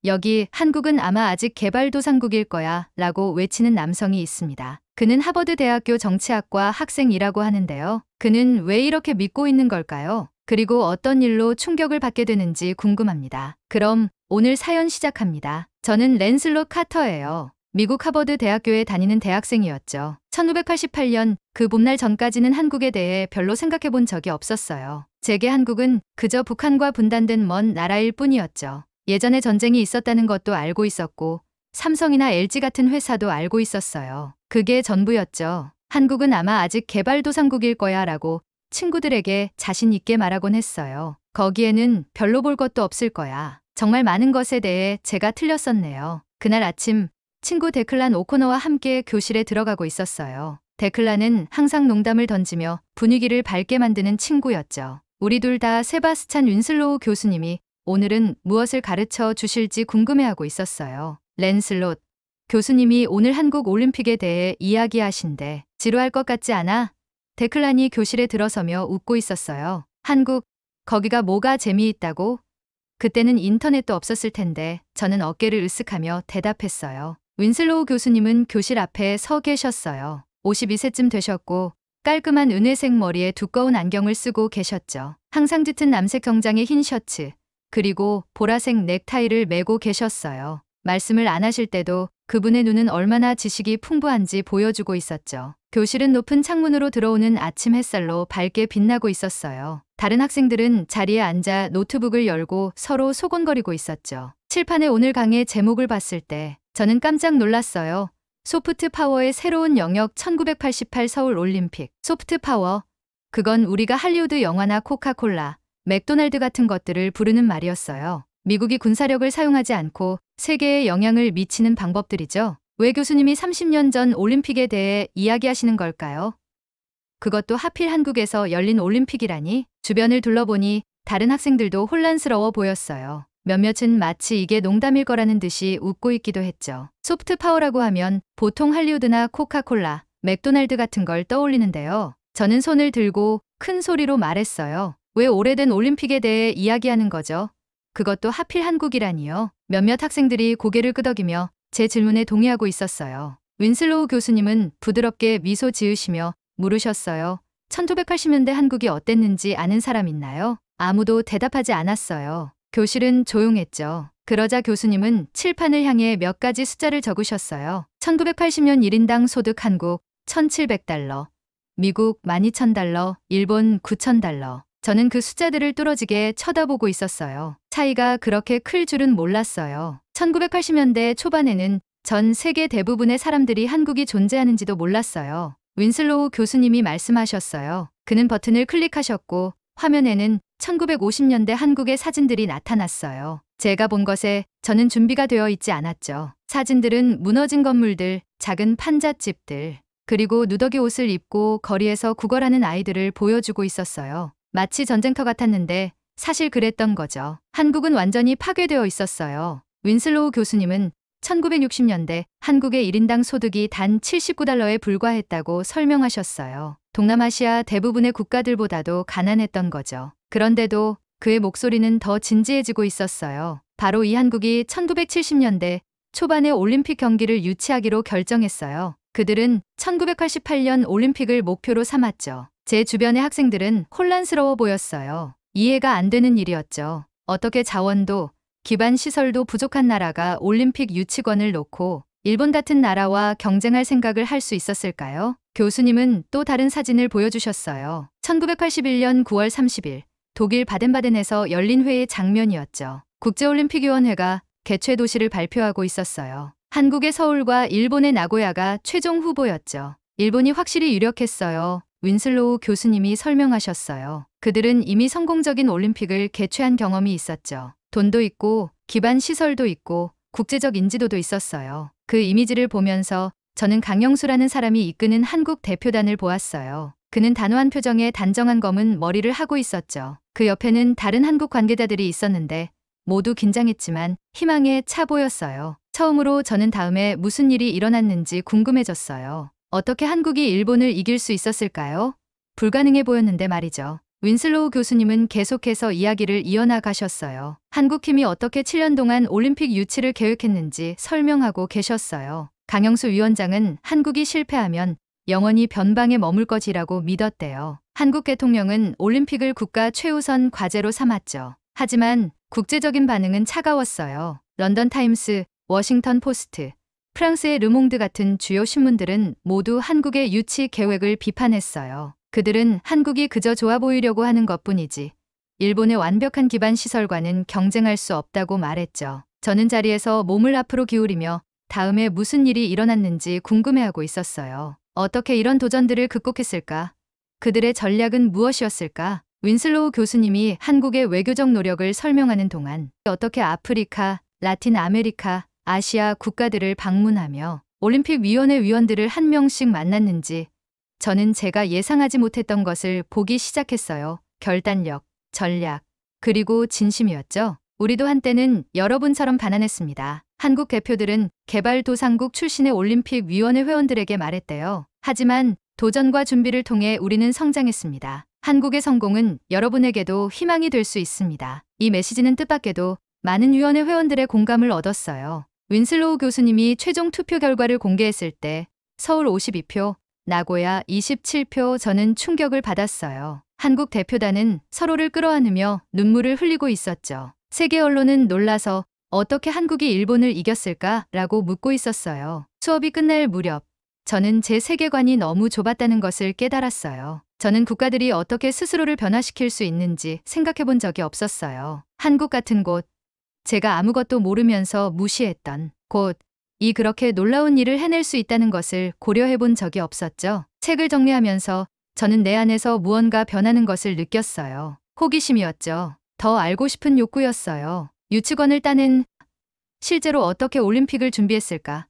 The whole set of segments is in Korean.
여기 한국은 아마 아직 개발도상국일 거야 라고 외치는 남성이 있습니다. 그는 하버드 대학교 정치학과 학생이라고 하는데요. 그는 왜 이렇게 믿고 있는 걸까요? 그리고 어떤 일로 충격을 받게 되는지 궁금합니다. 그럼 오늘 사연 시작합니다. 저는 랜슬롯 카터예요. 미국 하버드 대학교에 다니는 대학생이었죠. 1988년 그 봄날 전까지는 한국에 대해 별로 생각해 본 적이 없었어요. 제게 한국은 그저 북한과 분단된 먼 나라일 뿐이었죠. 예전에 전쟁이 있었다는 것도 알고 있었고 삼성이나 LG 같은 회사도 알고 있었어요. 그게 전부였죠. 한국은 아마 아직 개발도상국일 거야 라고 친구들에게 자신 있게 말하곤 했어요. 거기에는 별로 볼 것도 없을 거야. 정말 많은 것에 대해 제가 틀렸었네요. 그날 아침 친구 데클란 오코너와 함께 교실에 들어가고 있었어요. 데클란은 항상 농담을 던지며 분위기를 밝게 만드는 친구였죠. 우리 둘 다 세바스찬 윈슬로우 교수님이 오늘은 무엇을 가르쳐 주실지 궁금해하고 있었어요. 랜슬롯 교수님이 오늘 한국 올림픽에 대해 이야기하신대. 지루할 것 같지 않아? 데클란이 교실에 들어서며 웃고 있었어요. 한국, 거기가 뭐가 재미있다고? 그때는 인터넷도 없었을 텐데 저는 어깨를 으쓱하며 대답했어요. 윈슬로우 교수님은 교실 앞에 서 계셨어요. 52세쯤 되셨고 깔끔한 은회색 머리에 두꺼운 안경을 쓰고 계셨죠. 항상 짙은 남색 정장에 흰 셔츠, 그리고 보라색 넥타이를 메고 계셨어요. 말씀을 안 하실 때도 그분의 눈은 얼마나 지식이 풍부한지 보여주고 있었죠. 교실은 높은 창문으로 들어오는 아침 햇살로 밝게 빛나고 있었어요. 다른 학생들은 자리에 앉아 노트북을 열고 서로 소곤거리고 있었죠. 칠판에 오늘 강의 제목을 봤을 때 저는 깜짝 놀랐어요. 소프트 파워의 새로운 영역 1988 서울 올림픽. 소프트 파워. 그건 우리가 할리우드 영화나 코카콜라, 맥도날드 같은 것들을 부르는 말이었어요. 미국이 군사력을 사용하지 않고 세계에 영향을 미치는 방법들이죠. 왜 교수님이 30년 전 올림픽에 대해 이야기하시는 걸까요? 그것도 하필 한국에서 열린 올림픽이라니? 주변을 둘러보니 다른 학생들도 혼란스러워 보였어요. 몇몇은 마치 이게 농담일 거라는 듯이 웃고 있기도 했죠. 소프트 파워라고 하면 보통 할리우드나 코카콜라, 맥도날드 같은 걸 떠올리는데요. 저는 손을 들고 큰 소리로 말했어요. 왜 오래된 올림픽에 대해 이야기하는 거죠? 그것도 하필 한국이라니요. 몇몇 학생들이 고개를 끄덕이며 제 질문에 동의하고 있었어요. 윈슬로우 교수님은 부드럽게 미소 지으시며 물으셨어요. 1980년대 한국이 어땠는지 아는 사람 있나요? 아무도 대답하지 않았어요. 교실은 조용했죠. 그러자 교수님은 칠판을 향해 몇 가지 숫자를 적으셨어요. 1980년 1인당 소득 한국 1,700달러, 미국 12,000달러, 일본 9,000달러. 저는 그 숫자들을 뚫어지게 쳐다보고 있었어요. 차이가 그렇게 클 줄은 몰랐어요. 1980년대 초반에는 전 세계 대부분의 사람들이 한국이 존재하는지도 몰랐어요. 윈슬로우 교수님이 말씀하셨어요. 그는 버튼을 클릭하셨고 화면에는 1950년대 한국의 사진들이 나타났어요. 제가 본 것에 저는 준비가 되어 있지 않았죠. 사진들은 무너진 건물들, 작은 판잣집들, 그리고 누더기 옷을 입고 거리에서 구걸하는 아이들을 보여주고 있었어요. 마치 전쟁터 같았는데 사실 그랬던 거죠. 한국은 완전히 파괴되어 있었어요. 윈슬로우 교수님은 1960년대 한국의 1인당 소득이 단 79달러에 불과했다고 설명하셨어요. 동남아시아 대부분의 국가들보다도 가난했던 거죠. 그런데도 그의 목소리는 더 진지해지고 있었어요. 바로 이 한국이 1970년대 초반에 올림픽 경기를 유치하기로 결정했어요. 그들은 1988년 올림픽을 목표로 삼았죠. 제 주변의 학생들은 혼란스러워 보였어요. 이해가 안 되는 일이었죠. 어떻게 자원도 기반 시설도 부족한 나라가 올림픽 유치권을 놓고 일본 같은 나라와 경쟁할 생각을 할 수 있었을까요? 교수님은 또 다른 사진을 보여주셨어요. 1981년 9월 30일 독일 바덴바덴에서 열린 회의 장면이었죠. 국제올림픽위원회가 개최 도시를 발표하고 있었어요. 한국의 서울과 일본의 나고야가 최종 후보였죠. 일본이 확실히 유력했어요. 윈슬로우 교수님이 설명하셨어요. 그들은 이미 성공적인 올림픽을 개최한 경험이 있었죠. 돈도 있고 기반 시설도 있고 국제적 인지도도 있었어요. 그 이미지를 보면서 저는 강영수라는 사람이 이끄는 한국 대표단을 보았어요. 그는 단호한 표정에 단정한 검은 머리를 하고 있었죠. 그 옆에는 다른 한국 관계자들이 있었는데 모두 긴장했지만 희망에 차 보였어요. 처음으로 저는 다음에 무슨 일이 일어났는지 궁금해졌어요. 어떻게 한국이 일본을 이길 수 있었을까요? 불가능해 보였는데 말이죠. 윈슬로우 교수님은 계속해서 이야기를 이어나가셨어요. 한국팀이 어떻게 7년 동안 올림픽 유치를 계획했는지 설명하고 계셨어요. 강영수 위원장은 한국이 실패하면 영원히 변방에 머물 것이라고 믿었대요. 한국 대통령은 올림픽을 국가 최우선 과제로 삼았죠. 하지만 국제적인 반응은 차가웠어요. 런던 타임스, 워싱턴 포스트, 프랑스의 르몽드 같은 주요 신문들은 모두 한국의 유치 계획을 비판했어요. 그들은 한국이 그저 좋아 보이려고 하는 것뿐이지 일본의 완벽한 기반 시설과는 경쟁할 수 없다고 말했죠. 저는 자리에서 몸을 앞으로 기울이며 다음에 무슨 일이 일어났는지 궁금해하고 있었어요. 어떻게 이런 도전들을 극복했을까? 그들의 전략은 무엇이었을까? 윈슬로우 교수님이 한국의 외교적 노력을 설명하는 동안 어떻게 아프리카, 라틴 아메리카, 아시아 국가들을 방문하며 올림픽위원회 위원들을 한 명씩 만났는지 저는 제가 예상하지 못했던 것을 보기 시작했어요. 결단력, 전략, 그리고 진심이었죠. 우리도 한때는 여러분처럼 가난했습니다. 한국 대표들은 개발도상국 출신의 올림픽위원회 회원들에게 말했대요. 하지만 도전과 준비를 통해 우리는 성장했습니다. 한국의 성공은 여러분에게도 희망이 될 수 있습니다. 이 메시지는 뜻밖에도 많은 위원회 회원들의 공감을 얻었어요. 윈슬로우 교수님이 최종 투표 결과를 공개했을 때 서울 52표, 나고야 27표. 저는 충격을 받았어요. 한국 대표단은 서로를 끌어안으며 눈물을 흘리고 있었죠. 세계 언론은 놀라서 어떻게 한국이 일본을 이겼을까라고 묻고 있었어요. 수업이 끝날 무렵 저는 제 세계관이 너무 좁았다는 것을 깨달았어요. 저는 국가들이 어떻게 스스로를 변화시킬 수 있는지 생각해 본 적이 없었어요. 한국 같은 곳, 제가 아무것도 모르면서 무시했던 곳, 이 그렇게 놀라운 일을 해낼 수 있다는 것을 고려해 본 적이 없었죠. 책을 정리하면서 저는 내 안에서 무언가 변하는 것을 느꼈어요. 호기심이었죠. 더 알고 싶은 욕구였어요. 유치권을 따낸 실제로 어떻게 올림픽을 준비했을까?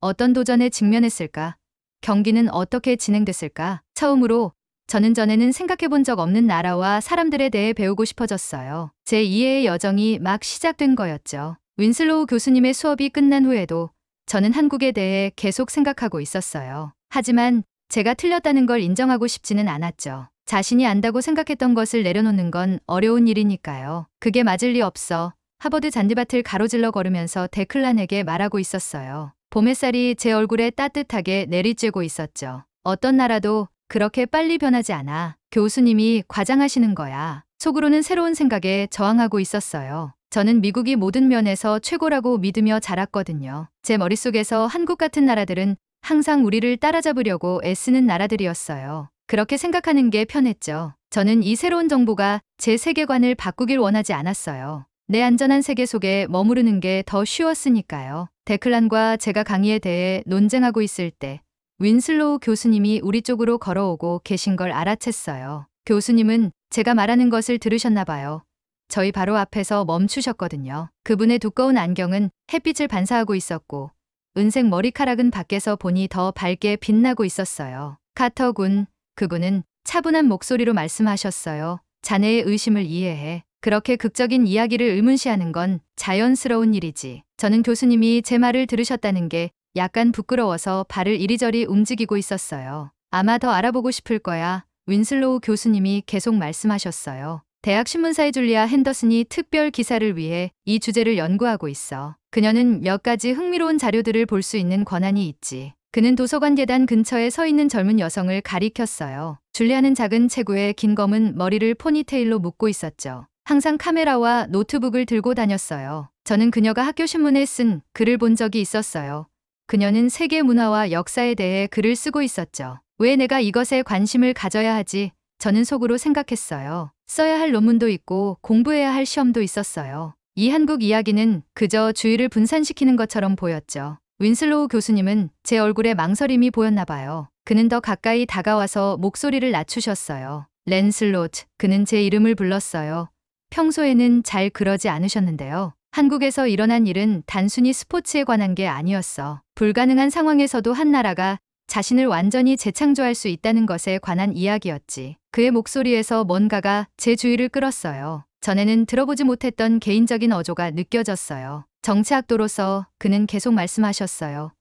어떤 도전에 직면했을까? 경기는 어떻게 진행됐을까? 처음으로 저는 전에는 생각해 본 적 없는 나라와 사람들에 대해 배우고 싶어졌어요. 제 2회의 여정이 막 시작된 거였죠. 윈슬로우 교수님의 수업이 끝난 후에도 저는 한국에 대해 계속 생각하고 있었어요. 하지만 제가 틀렸다는 걸 인정하고 싶지는 않았죠. 자신이 안다고 생각했던 것을 내려놓는 건 어려운 일이니까요. 그게 맞을 리 없어. 하버드 잔디밭을 가로질러 걸으면서 데클란에게 말하고 있었어요. 봄 햇살이 제 얼굴에 따뜻하게 내리쬐고 있었죠. 어떤 나라도 그렇게 빨리 변하지 않아. 교수님이 과장하시는 거야. 속으로는 새로운 생각에 저항하고 있었어요. 저는 미국이 모든 면에서 최고라고 믿으며 자랐거든요. 제 머릿속에서 한국 같은 나라들은 항상 우리를 따라잡으려고 애쓰는 나라들이었어요. 그렇게 생각하는 게 편했죠. 저는 이 새로운 정보가 제 세계관을 바꾸길 원하지 않았어요. 내 안전한 세계 속에 머무르는 게 더 쉬웠으니까요. 데클란과 제가 강의에 대해 논쟁하고 있을 때 윈슬로우 교수님이 우리 쪽으로 걸어오고 계신 걸 알아챘어요. 교수님은 제가 말하는 것을 들으셨나 봐요. 저희 바로 앞에서 멈추셨거든요. 그분의 두꺼운 안경은 햇빛을 반사하고 있었고 은색 머리카락은 밖에서 보니 더 밝게 빛나고 있었어요. 카터 군, 그분은 차분한 목소리로 말씀하셨어요. 자네의 의심을 이해해. 그렇게 극적인 이야기를 의문시하는 건 자연스러운 일이지. 저는 교수님이 제 말을 들으셨다는 게 약간 부끄러워서 발을 이리저리 움직이고 있었어요. 아마 더 알아보고 싶을 거야. 윈슬로우 교수님이 계속 말씀하셨어요. 대학 신문사의 줄리아 핸더슨이 특별 기사를 위해 이 주제를 연구하고 있어. 그녀는 몇 가지 흥미로운 자료들을 볼 수 있는 권한이 있지. 그는 도서관 계단 근처에 서 있는 젊은 여성을 가리켰어요. 줄리아는 작은 체구에 긴 검은 머리를 포니테일로 묶고 있었죠. 항상 카메라와 노트북을 들고 다녔어요. 저는 그녀가 학교 신문에 쓴 글을 본 적이 있었어요. 그녀는 세계 문화와 역사에 대해 글을 쓰고 있었죠. 왜 내가 이것에 관심을 가져야 하지? 저는 속으로 생각했어요. 써야 할 논문도 있고 공부해야 할 시험도 있었어요. 이 한국 이야기는 그저 주의를 분산시키는 것처럼 보였죠. 윈슬로우 교수님은 제 얼굴에 망설임이 보였나 봐요. 그는 더 가까이 다가와서 목소리를 낮추셨어요. 랜슬롯, 그는 제 이름을 불렀어요. 평소에는 잘 그러지 않으셨는데요. 한국에서 일어난 일은 단순히 스포츠에 관한 게 아니었어. 불가능한 상황에서도 한 나라가 자신을 완전히 재창조할 수 있다는 것에 관한 이야기였지. 그의 목소리에서 뭔가가 제 주의를 끌었어요. 전에는 들어보지 못했던 개인적인 어조가 느껴졌어요. 정치학도로서 그는 계속 말씀하셨어요.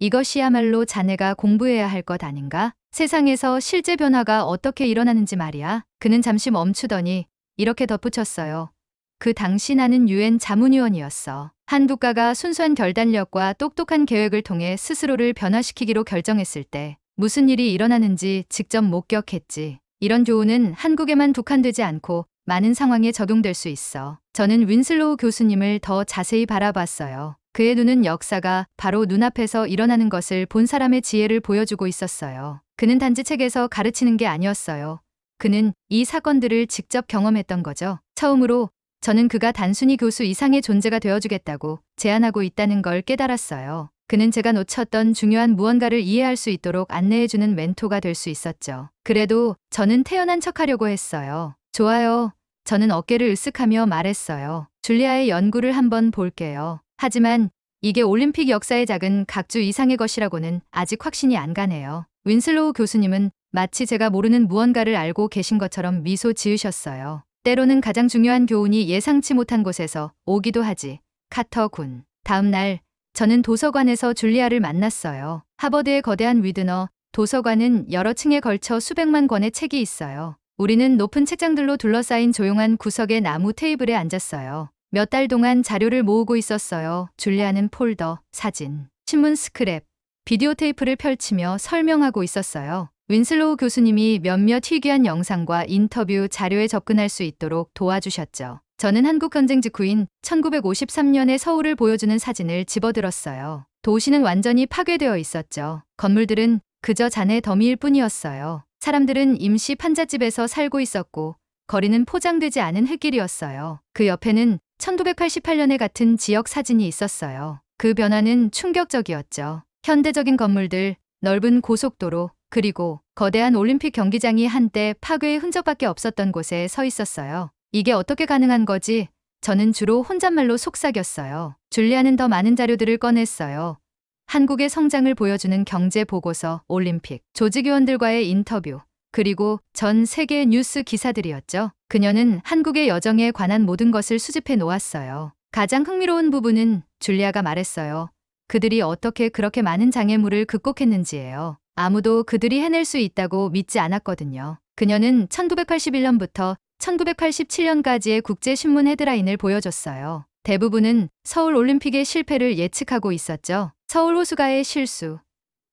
이것이야말로 자네가 공부해야 할 것 아닌가? 세상에서 실제 변화가 어떻게 일어나는지 말이야. 그는 잠시 멈추더니 이렇게 덧붙였어요. 그 당시 나는 UN 자문위원이었어. 한 국가가 순수한 결단력과 똑똑한 계획을 통해 스스로를 변화시키기로 결정했을 때 무슨 일이 일어나는지 직접 목격했지. 이런 교훈은 한국에만 국한되지 않고 많은 상황에 적용될 수 있어. 저는 윈슬로우 교수님을 더 자세히 바라봤어요. 그의 눈은 역사가 바로 눈앞에서 일어나는 것을 본 사람의 지혜를 보여주고 있었어요. 그는 단지 책에서 가르치는 게 아니었어요. 그는 이 사건들을 직접 경험했던 거죠. 처음으로 저는 그가 단순히 교수 이상의 존재가 되어주겠다고 제안하고 있다는 걸 깨달았어요. 그는 제가 놓쳤던 중요한 무언가를 이해할 수 있도록 안내해주는 멘토가 될 수 있었죠. 그래도 저는 태연한 척하려고 했어요. 좋아요. 저는 어깨를 으쓱하며 말했어요. 줄리아의 연구를 한번 볼게요. 하지만 이게 올림픽 역사의 작은 각주 이상의 것이라고는 아직 확신이 안 가네요. 윈슬로우 교수님은 마치 제가 모르는 무언가를 알고 계신 것처럼 미소 지으셨어요. 때로는 가장 중요한 교훈이 예상치 못한 곳에서 오기도 하지. 카터 군. 다음 날 저는 도서관에서 줄리아를 만났어요. 하버드의 거대한 위드너 도서관은 여러 층에 걸쳐 수백만 권의 책이 있어요. 우리는 높은 책장들로 둘러싸인 조용한 구석의 나무 테이블에 앉았어요. 몇 달 동안 자료를 모으고 있었어요. 줄리아는 폴더, 사진, 신문 스크랩, 비디오 테이프를 펼치며 설명하고 있었어요. 윈슬로우 교수님이 몇몇 희귀한 영상과 인터뷰 자료에 접근할 수 있도록 도와주셨죠. 저는 한국 전쟁 직후인 1953년의 서울을 보여주는 사진을 집어들었어요. 도시는 완전히 파괴되어 있었죠. 건물들은 그저 잔해 더미일 뿐이었어요. 사람들은 임시 판잣집에서 살고 있었고 거리는 포장되지 않은 흙길이었어요. 그 옆에는 1988년에 같은 지역 사진이 있었어요. 그 변화는 충격적이었죠. 현대적인 건물들, 넓은 고속도로, 그리고 거대한 올림픽 경기장이 한때 파괴의 흔적밖에 없었던 곳에 서 있었어요. 이게 어떻게 가능한 거지? 저는 주로 혼잣말로 속삭였어요. 줄리아는 더 많은 자료들을 꺼냈어요. 한국의 성장을 보여주는 경제 보고서, 올림픽, 조직위원들과의 인터뷰, 그리고 전 세계 뉴스 기사들이었죠. 그녀는 한국의 여정에 관한 모든 것을 수집해 놓았어요. 가장 흥미로운 부분은 줄리아가 말했어요. 그들이 어떻게 그렇게 많은 장애물을 극복했는지예요. 아무도 그들이 해낼 수 있다고 믿지 않았거든요. 그녀는 1981년부터 1987년까지의 국제신문 헤드라인을 보여줬어요. 대부분은 서울 올림픽의 실패를 예측하고 있었죠. 서울 호수가의 실수.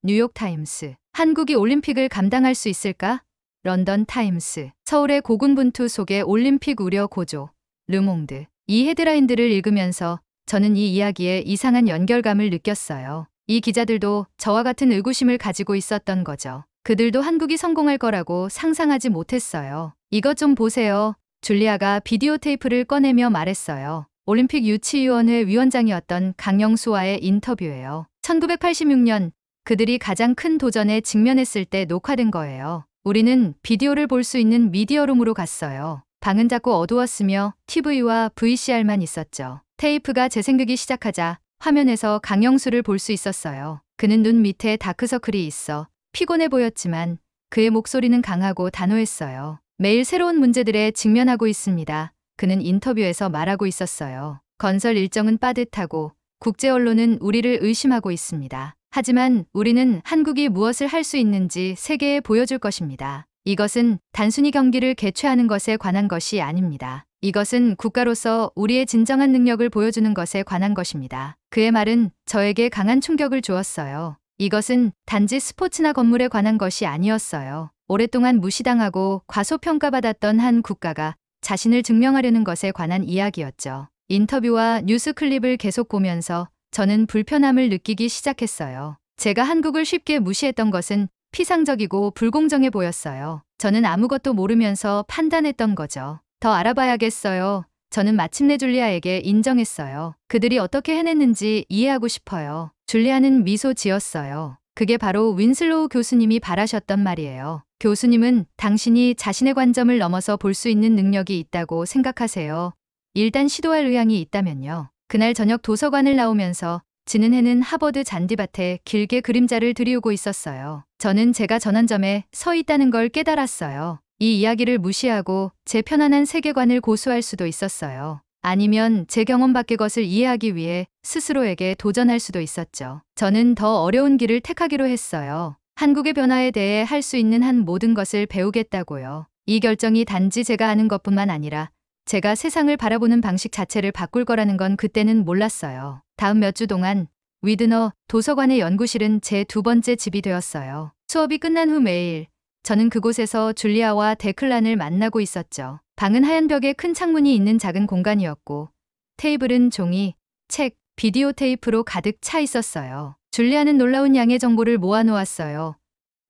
뉴욕타임스. 한국이 올림픽을 감당할 수 있을까? 런던 타임스. 서울의 고군분투 속에 올림픽 우려 고조. 르몽드. 이 헤드라인들을 읽으면서 저는 이 이야기에 이상한 연결감을 느꼈어요. 이 기자들도 저와 같은 의구심을 가지고 있었던 거죠. 그들도 한국이 성공할 거라고 상상하지 못했어요. 이것 좀 보세요. 줄리아가 비디오 테이프를 꺼내며 말했어요. 올림픽 유치위원회 위원장이었던 강영수와의 인터뷰예요. 1986년 그들이 가장 큰 도전에 직면했을 때 녹화된 거예요. 우리는 비디오를 볼 수 있는 미디어룸으로 갔어요. 방은 작고 어두웠으며 TV와 VCR만 있었죠. 테이프가 재생되기 시작하자 화면에서 강영수를 볼 수 있었어요. 그는 눈 밑에 다크서클이 있어 피곤해 보였지만 그의 목소리는 강하고 단호했어요. 매일 새로운 문제들에 직면하고 있습니다. 그는 인터뷰에서 말하고 있었어요. 건설 일정은 빠듯하고 국제 언론은 우리를 의심하고 있습니다. 하지만 우리는 한국이 무엇을 할 수 있는지 세계에 보여줄 것입니다. 이것은 단순히 경기를 개최하는 것에 관한 것이 아닙니다. 이것은 국가로서 우리의 진정한 능력을 보여주는 것에 관한 것입니다. 그의 말은 저에게 강한 충격을 주었어요. 이것은 단지 스포츠나 건물에 관한 것이 아니었어요. 오랫동안 무시당하고 과소평가받았던 한 국가가 자신을 증명하려는 것에 관한 이야기였죠. 인터뷰와 뉴스 클립을 계속 보면서 저는 불편함을 느끼기 시작했어요. 제가 한국을 쉽게 무시했던 것은 피상적이고 불공정해 보였어요. 저는 아무것도 모르면서 판단했던 거죠. 더 알아봐야겠어요. 저는 마침내 줄리아에게 인정했어요. 그들이 어떻게 해냈는지 이해하고 싶어요. 줄리아는 미소 지었어요. 그게 바로 윈슬로우 교수님이 바라셨던 말이에요. 교수님은 당신이 자신의 관점을 넘어서 볼 수 있는 능력이 있다고 생각하세요. 일단 시도할 의향이 있다면요. 그날 저녁 도서관을 나오면서 지는 해는 하버드 잔디밭에 길게 그림자를 들이우고 있었어요. 저는 제가 전환점에 서 있다는 걸 깨달았어요. 이 이야기를 무시하고 제 편안한 세계관을 고수할 수도 있었어요. 아니면 제 경험 밖의 것을 이해하기 위해 스스로에게 도전할 수도 있었죠. 저는 더 어려운 길을 택하기로 했어요. 한국의 변화에 대해 할 수 있는 한 모든 것을 배우겠다고요. 이 결정이 단지 제가 하는 것뿐만 아니라 제가 세상을 바라보는 방식 자체를 바꿀 거라는 건 그때는 몰랐어요. 다음 몇 주 동안 위드너 도서관의 연구실은 제 두 번째 집이 되었어요. 수업이 끝난 후 매일 저는 그곳에서 줄리아와 데클란을 만나고 있었죠. 방은 하얀 벽에 큰 창문이 있는 작은 공간이었고 테이블은 종이, 책, 비디오 테이프로 가득 차 있었어요. 줄리아는 놀라운 양의 정보를 모아놓았어요.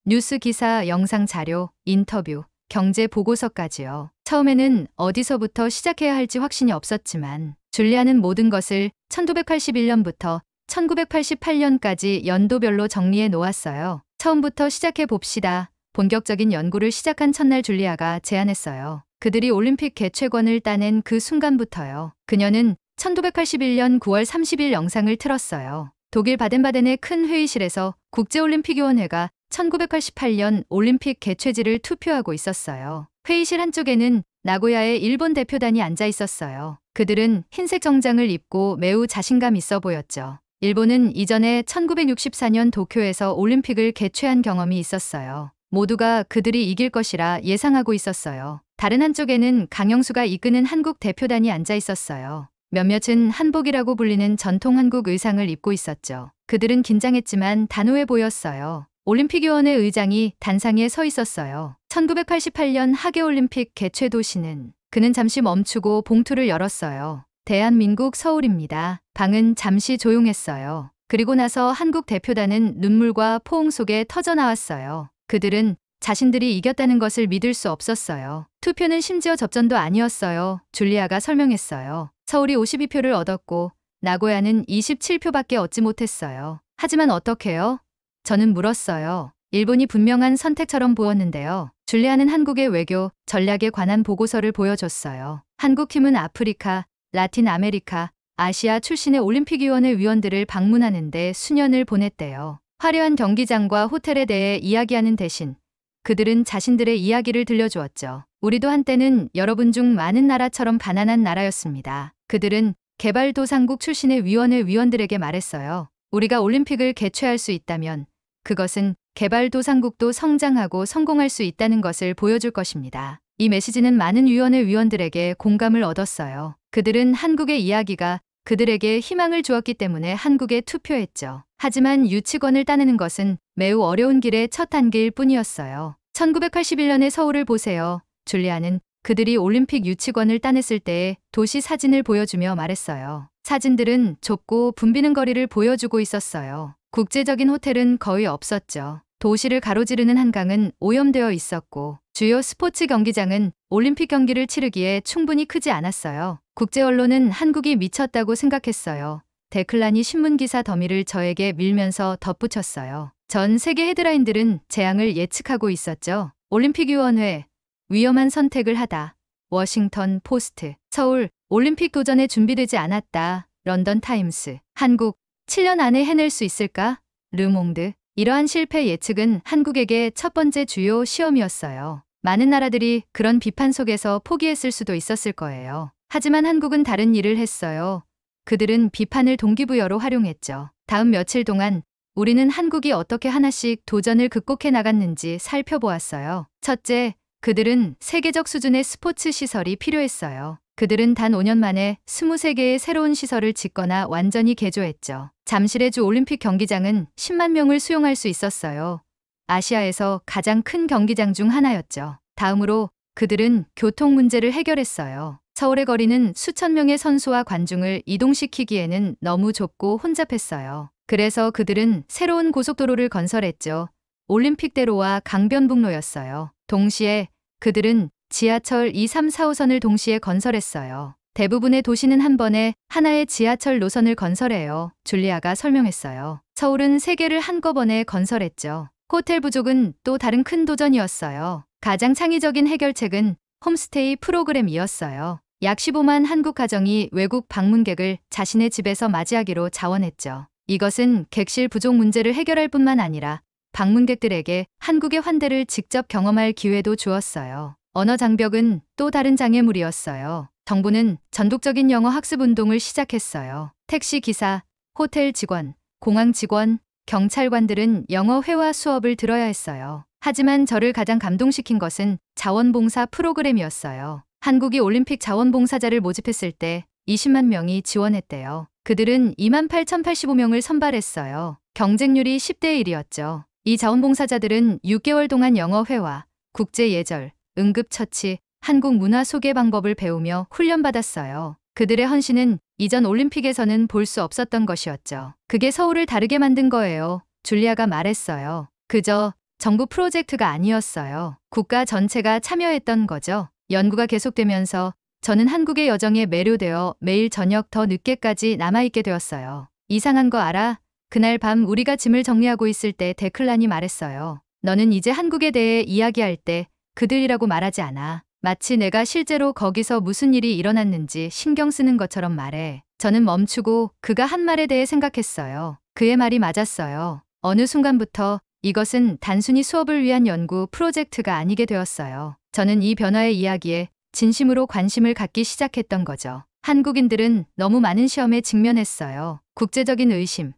뉴스 기사, 영상 자료, 인터뷰, 경제 보고서까지요. 처음에는 어디서부터 시작해야 할지 확신이 없었지만 줄리아는 모든 것을 1981년부터 1988년까지 연도별로 정리해 놓았어요. 처음부터 시작해 봅시다. 본격적인 연구를 시작한 첫날 줄리아가 제안했어요. 그들이 올림픽 개최권을 따낸 그 순간부터요. 그녀는 1981년 9월 30일 영상을 틀었어요. 독일 바덴바덴의 큰 회의실에서 국제올림픽위원회가 1988년 올림픽 개최지를 투표하고 있었어요. 회의실 한쪽에는 나고야의 일본 대표단이 앉아 있었어요. 그들은 흰색 정장을 입고 매우 자신감 있어 보였죠. 일본은 이전에 1964년 도쿄에서 올림픽을 개최한 경험이 있었어요. 모두가 그들이 이길 것이라 예상하고 있었어요. 다른 한쪽에는 강영수가 이끄는 한국 대표단이 앉아 있었어요. 몇몇은 한복이라고 불리는 전통 한국 의상을 입고 있었죠. 그들은 긴장했지만 단호해 보였어요. 올림픽위원회 의장이 단상에 서 있었어요. 1988년 하계올림픽 개최 도시는 그는 잠시 멈추고 봉투를 열었어요. 대한민국 서울입니다. 방은 잠시 조용했어요. 그리고 나서 한국 대표단은 눈물과 포옹 속에 터져나왔어요. 그들은 자신들이 이겼다는 것을 믿을 수 없었어요. 투표는 심지어 접전도 아니었어요. 줄리아가 설명했어요. 서울이 52표를 얻었고 나고야는 27표밖에 얻지 못했어요. 하지만 어떻게요? 저는 물었어요. 일본이 분명한 선택처럼 보였는데요. 줄리아는 한국의 외교, 전략에 관한 보고서를 보여줬어요. 한국 팀은 아프리카, 라틴 아메리카, 아시아 출신의 올림픽위원회 위원들을 방문하는데 수년을 보냈대요. 화려한 경기장과 호텔에 대해 이야기하는 대신 그들은 자신들의 이야기를 들려주었죠. 우리도 한때는 여러분 중 많은 나라처럼 가난한 나라였습니다. 그들은 개발도상국 출신의 위원회 위원들에게 말했어요. 우리가 올림픽을 개최할 수 있다면 그것은 개발도상국도 성장하고 성공할 수 있다는 것을 보여줄 것입니다. 이 메시지는 많은 위원회 위원들에게 공감을 얻었어요. 그들은 한국의 이야기가 그들에게 희망을 주었기 때문에 한국에 투표했죠. 하지만 유치권을 따내는 것은 매우 어려운 길의 첫 단계일 뿐이었어요. 1981년의 서울을 보세요. 줄리아는 그들이 올림픽 유치권을 따냈을 때의 도시 사진을 보여주며 말했어요. 사진들은 좁고 붐비는 거리를 보여주고 있었어요. 국제적인 호텔은 거의 없었죠. 도시를 가로지르는 한강은 오염되어 있었고 주요 스포츠 경기장은 올림픽 경기를 치르기에 충분히 크지 않았어요. 국제 언론은 한국이 미쳤다고 생각했어요. 데클란이 신문기사 더미를 저에게 밀면서 덧붙였어요. 전 세계 헤드라인들은 재앙을 예측하고 있었죠. 올림픽위원회, 위험한 선택을 하다. 워싱턴 포스트, 서울, 올림픽 도전에 준비되지 않았다. 런던 타임스, 한국, 7년 안에 해낼 수 있을까? 르몽드. 이러한 실패 예측은 한국에게 첫 번째 주요 시험이었어요. 많은 나라들이 그런 비판 속에서 포기했을 수도 있었을 거예요. 하지만 한국은 다른 일을 했어요. 그들은 비판을 동기부여로 활용했죠. 다음 며칠 동안 우리는 한국이 어떻게 하나씩 도전을 극복해 나갔는지 살펴보았어요. 첫째, 그들은 세계적 수준의 스포츠 시설이 필요했어요. 그들은 단 5년 만에 23개의 새로운 시설을 짓거나 완전히 개조했죠. 잠실의 주 올림픽 경기장은 10만 명을 수용할 수 있었어요. 아시아에서 가장 큰 경기장 중 하나였죠. 다음으로 그들은 교통 문제를 해결했어요. 서울의 거리는 수천 명의 선수와 관중을 이동시키기에는 너무 좁고 혼잡했어요. 그래서 그들은 새로운 고속도로를 건설했죠. 올림픽대로와 강변북로였어요. 동시에 그들은 지하철 2, 3, 4호선을 동시에 건설했어요. 대부분의 도시는 한 번에 하나의 지하철 노선을 건설해요. 줄리아가 설명했어요. 서울은 3개를 한꺼번에 건설했죠. 호텔 부족은 또 다른 큰 도전이었어요. 가장 창의적인 해결책은 홈스테이 프로그램이었어요. 약 15만 한국 가정이 외국 방문객을 자신의 집에서 맞이하기로 자원했죠. 이것은 객실 부족 문제를 해결할 뿐만 아니라 방문객들에게 한국의 환대를 직접 경험할 기회도 주었어요. 언어 장벽은 또 다른 장애물이었어요. 정부는 전국적인 영어 학습 운동을 시작했어요. 택시 기사, 호텔 직원, 공항 직원, 경찰관들은 영어 회화 수업을 들어야 했어요. 하지만 저를 가장 감동시킨 것은 자원봉사 프로그램이었어요. 한국이 올림픽 자원봉사자를 모집했을 때 20만 명이 지원했대요. 그들은 28,085명을 선발했어요. 경쟁률이 10대 1이었죠. 이 자원봉사자들은 6개월 동안 영어 회화, 국제 예절, 응급처치, 한국 문화 소개 방법을 배우며 훈련받았어요. 그들의 헌신은 이전 올림픽에서는 볼 수 없었던 것이었죠. 그게 서울을 다르게 만든 거예요. 줄리아가 말했어요. 그저 정부 프로젝트가 아니었어요. 국가 전체가 참여했던 거죠. 연구가 계속되면서 저는 한국의 여정에 매료되어 매일 저녁 더 늦게까지 남아있게 되었어요. 이상한 거 알아? 그날 밤 우리가 짐을 정리하고 있을 때 데클란이 말했어요. 너는 이제 한국에 대해 이야기할 때 그들이라고 말하지 않아. 마치 내가 실제로 거기서 무슨 일이 일어났는지 신경 쓰는 것처럼 말해. 저는 멈추고 그가 한 말에 대해 생각했어요. 그의 말이 맞았어요. 어느 순간부터 이것은 단순히 수업을 위한 연구 프로젝트가 아니게 되었어요. 저는 이 변화의 이야기에 진심으로 관심을 갖기 시작했던 거죠. 한국인들은 너무 많은 시험에 직면했어요. 국제적인 의심,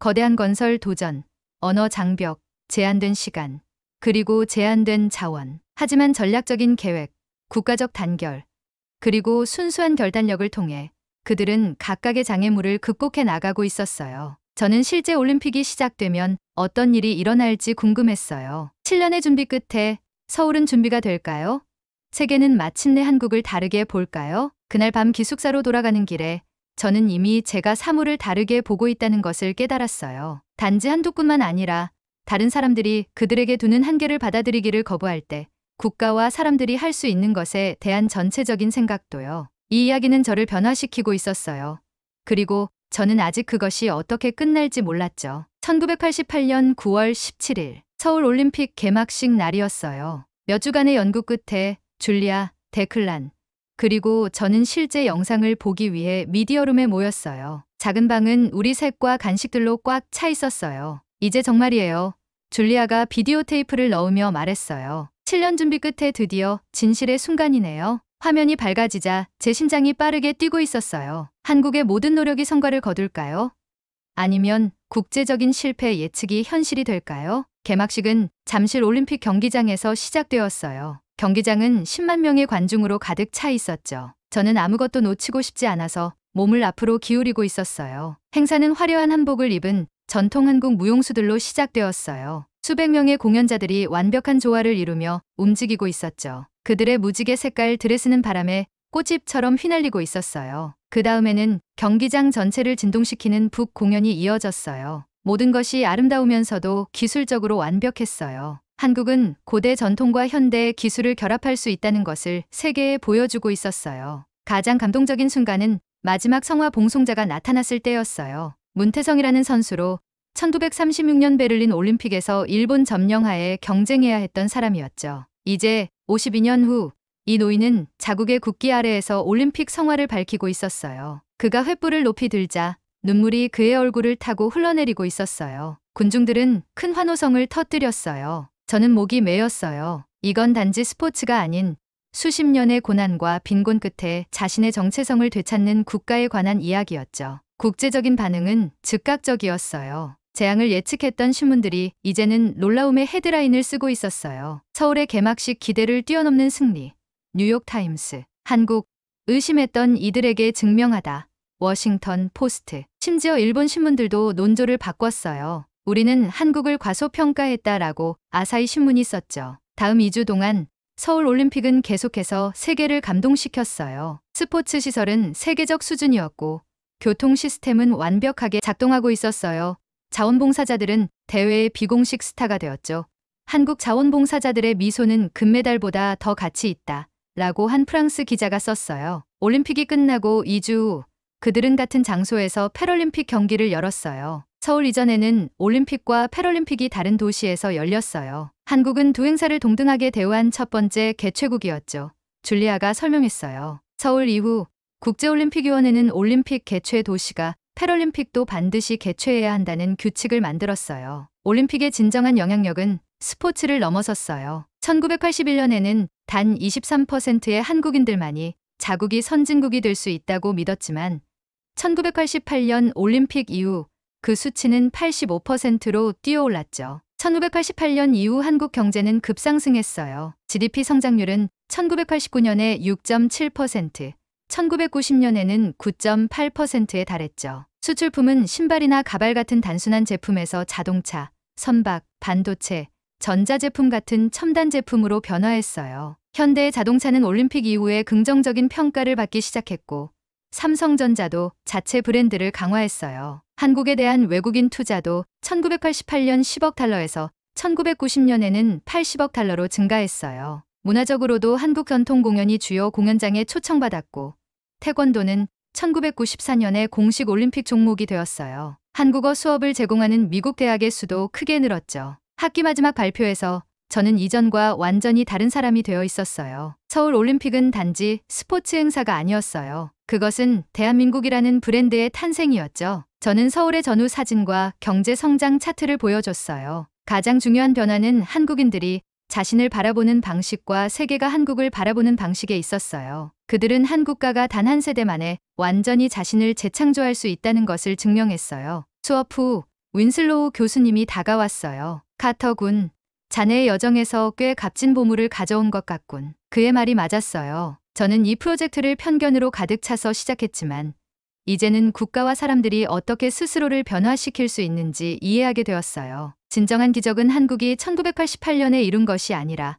거대한 건설 도전, 언어 장벽, 제한된 시간, 그리고 제한된 자원. 하지만 전략적인 계획, 국가적 단결, 그리고 순수한 결단력을 통해 그들은 각각의 장애물을 극복해 나가고 있었어요. 저는 실제 올림픽이 시작되면 어떤 일이 일어날지 궁금했어요. 7년의 준비 끝에 서울은 준비가 될까요? 세계는 마침내 한국을 다르게 볼까요? 그날 밤 기숙사로 돌아가는 길에 저는 이미 제가 사물을 다르게 보고 있다는 것을 깨달았어요. 단지 한두 군만 아니라 다른 사람들이 그들에게 두는 한계를 받아들이기를 거부할 때 국가와 사람들이 할 수 있는 것에 대한 전체적인 생각도요. 이 이야기는 저를 변화시키고 있었어요. 그리고 저는 아직 그것이 어떻게 끝날지 몰랐죠. 1988년 9월 17일 서울 올림픽 개막식 날이었어요. 몇 주간의 연구 끝에 줄리아, 데클란, 그리고 저는 실제 영상을 보기 위해 미디어룸에 모였어요. 작은 방은 우리 셋과 간식들로 꽉 차 있었어요. 이제 정말이에요. 줄리아가 비디오 테이프를 넣으며 말했어요. 7년 준비 끝에 드디어 진실의 순간이네요. 화면이 밝아지자 제 심장이 빠르게 뛰고 있었어요. 한국의 모든 노력이 성과를 거둘까요? 아니면 국제적인 실패 예측이 현실이 될까요? 개막식은 잠실 올림픽 경기장에서 시작되었어요. 경기장은 10만 명의 관중으로 가득 차 있었죠. 저는 아무것도 놓치고 싶지 않아서 몸을 앞으로 기울이고 있었어요. 행사는 화려한 한복을 입은 전통 한국 무용수들로 시작되었어요. 수백 명의 공연자들이 완벽한 조화를 이루며 움직이고 있었죠. 그들의 무지개 색깔 드레스는 바람에 꽃잎처럼 휘날리고 있었어요. 그 다음에는 경기장 전체를 진동시키는 북 공연이 이어졌어요. 모든 것이 아름다우면서도 기술적으로 완벽했어요. 한국은 고대 전통과 현대 기술을 결합할 수 있다는 것을 세계에 보여주고 있었어요. 가장 감동적인 순간은 마지막 성화 봉송자가 나타났을 때였어요. 문태성이라는 선수로 1936년 베를린 올림픽에서 일본 점령하에 경쟁해야 했던 사람이었죠. 이제 52년 후 이 노인은 자국의 국기 아래에서 올림픽 성화를 밝히고 있었어요. 그가 횃불을 높이 들자 눈물이 그의 얼굴을 타고 흘러내리고 있었어요. 군중들은 큰 환호성을 터뜨렸어요. 저는 목이 메였어요. 이건 단지 스포츠가 아닌 수십 년의 고난과 빈곤 끝에 자신의 정체성을 되찾는 국가에 관한 이야기였죠. 국제적인 반응은 즉각적이었어요. 재앙을 예측했던 신문들이 이제는 놀라움의 헤드라인을 쓰고 있었어요. 서울의 개막식 기대를 뛰어넘는 승리. 뉴욕타임스. 한국. 의심했던 이들에게 증명하다. 워싱턴 포스트. 심지어 일본 신문들도 논조를 바꿨어요. 우리는 한국을 과소평가했다라고 아사히 신문이 썼죠. 다음 2주 동안 서울 올림픽은 계속해서 세계를 감동시켰어요. 스포츠 시설은 세계적 수준이었고 교통 시스템은 완벽하게 작동하고 있었어요. 자원봉사자들은 대회의 비공식 스타가 되었죠. 한국 자원봉사자들의 미소는 금메달보다 더 가치 있다. 라고 한 프랑스 기자가 썼어요. 올림픽이 끝나고 2주 후 그들은 같은 장소에서 패럴림픽 경기를 열었어요. 서울 이전에는 올림픽과 패럴림픽이 다른 도시에서 열렸어요. 한국은 두 행사를 동등하게 대우한 첫 번째 개최국이었죠. 줄리아가 설명했어요. 서울 이후 국제올림픽위원회는 올림픽 개최 도시가 패럴림픽도 반드시 개최해야 한다는 규칙을 만들었어요. 올림픽의 진정한 영향력은 스포츠를 넘어섰어요. 1981년에는 단 23%의 한국인들만이 자국이 선진국이 될 수 있다고 믿었지만 1988년 올림픽 이후 그 수치는 85%로 뛰어올랐죠. 1988년 이후 한국 경제는 급상승했어요. GDP 성장률은 1989년에 6.7%, 1990년에는 9.8%에 달했죠. 수출품은 신발이나 가발 같은 단순한 제품에서 자동차, 선박, 반도체, 전자제품 같은 첨단 제품으로 변화했어요. 현대의 자동차는 올림픽 이후에 긍정적인 평가를 받기 시작했고, 삼성전자도 자체 브랜드를 강화했어요. 한국에 대한 외국인 투자도 1988년 10억 달러에서 1990년에는 80억 달러로 증가했어요. 문화적으로도 한국 전통 공연이 주요 공연장에 초청받았고, 태권도는 1994년에 공식 올림픽 종목이 되었어요. 한국어 수업을 제공하는 미국 대학의 수도 크게 늘었죠. 학기 마지막 발표에서 저는 이전과 완전히 다른 사람이 되어 있었어요. 서울 올림픽은 단지 스포츠 행사가 아니었어요. 그것은 대한민국이라는 브랜드의 탄생이었죠. 저는 서울의 전후 사진과 경제 성장 차트를 보여줬어요. 가장 중요한 변화는 한국인들이 자신을 바라보는 방식과 세계가 한국을 바라보는 방식에 있었어요. 그들은 한국가가 단 한 세대 만에 완전히 자신을 재창조할 수 있다는 것을 증명했어요. 수업 후 윈슬로우 교수님이 다가왔어요. 카터 군, 자네의 여정에서 꽤 값진 보물을 가져온 것 같군. 그의 말이 맞았어요. 저는 이 프로젝트를 편견으로 가득 차서 시작했지만 이제는 국가와 사람들이 어떻게 스스로를 변화시킬 수 있는지 이해하게 되었어요. 진정한 기적은 한국이 1988년에 이룬 것이 아니라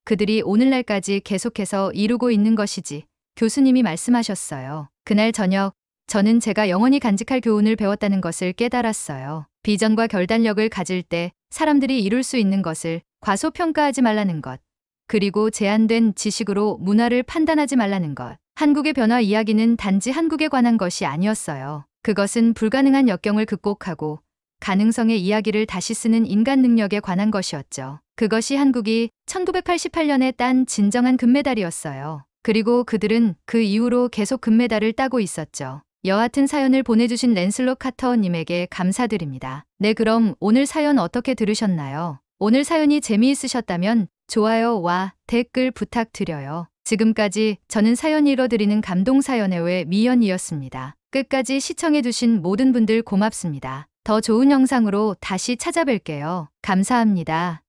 그들이 오늘날까지 계속해서 이루고 있는 것이지, 교수님이 말씀하셨어요. 그날 저녁, 저는 제가 영원히 간직할 교훈을 배웠다는 것을 깨달았어요. 비전과 결단력을 가질 때 사람들이 이룰 수 있는 것을 과소평가하지 말라는 것, 그리고 제한된 지식으로 문화를 판단하지 말라는 것. 한국의 변화 이야기는 단지 한국에 관한 것이 아니었어요. 그것은 불가능한 역경을 극복하고 가능성의 이야기를 다시 쓰는 인간 능력에 관한 것이었죠. 그것이 한국이 1988년에 딴 진정한 금메달이었어요. 그리고 그들은 그 이후로 계속 금메달을 따고 있었죠. 여하튼 사연을 보내주신 랜슬롯 카터님에게 감사드립니다. 네, 그럼 오늘 사연 어떻게 들으셨나요? 오늘 사연이 재미있으셨다면 좋아요와 댓글 부탁드려요. 지금까지 저는 사연 읽어드리는 감동사연의 외 미연이었습니다. 끝까지 시청해주신 모든 분들 고맙습니다. 더 좋은 영상으로 다시 찾아뵐게요. 감사합니다.